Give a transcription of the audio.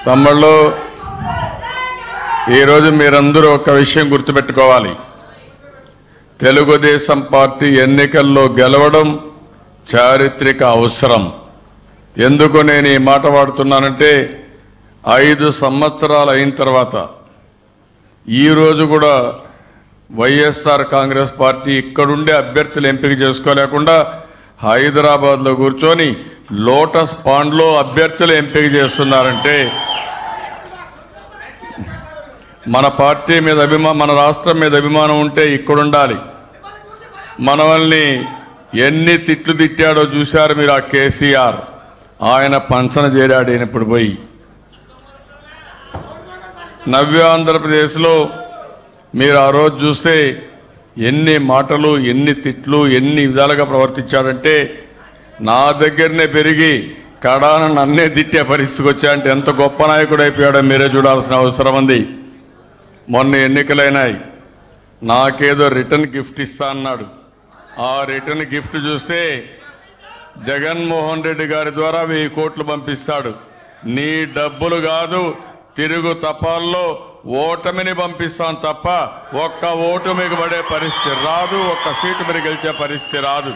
తమ్ముళ్ళు, ఈరోజు మీరందరూ ఒక విషయం గుర్తుపెట్టుకోవాలి. తెలుగుదేశం పార్టీ ఎన్నికల్లో గెలవడం చారిత్రక అవసరం. ఎందుకు నేను ఈ మాట వాడుతున్నానంటే 5 సంవత్సరాలు అయిన తర్వాత ఈరోజు కూడా వైఎస్ఆర్ కాంగ్రెస్ పార్టీ ఇక్కడుండే అభ్యర్థులు ఎంపిక చేసుకోలేకుండా హైదరాబాద్లో కూర్చొని లోటస్ పాండ్లో అభ్యర్థులు ఎంపిక చేస్తున్నారంటే మన పార్టీ మీద మన రాష్ట్రం మీద అభిమానం ఉంటే ఇక్కడ ఉండాలి. మనల్ని ఎన్ని తిట్లు తిట్టాడో చూశారు మీరు. ఆ కేసీఆర్ ఆయన పంచన చేరాడు. ఇప్పుడు పోయి నవ్య ఆంధ్రప్రదేశ్లో మీరు ఆ రోజు చూస్తే ఎన్ని మాటలు, ఎన్ని తిట్లు, ఎన్ని విధాలుగా ప్రవర్తించాడంటే నా దగ్గరనే పెరిగి కడాన నన్నే తిట్టే పరిస్థితికి వచ్చాడంటే ఎంత గొప్ప నాయకుడు అయిపోయాడో మీరే చూడాల్సిన అవసరం ఉంది. మొన్న ఎన్నికలైనాయి, నాకేదో రిటర్న్ గిఫ్ట్ ఇస్తా అన్నాడు. ఆ రిటర్న్ గిఫ్ట్ చూస్తే జగన్మోహన్ రెడ్డి గారి ద్వారా 1000 కోట్లు పంపిస్తాడు. నీ డబ్బులు కాదు, తిరుగు తపాల్లో ఓటమిని పంపిస్తాను తప్ప ఒక్క ఓటు మీకు పడే పరిస్థితి రాదు, ఒక్క సీటు మీరు గెలిచే పరిస్థితి రాదు.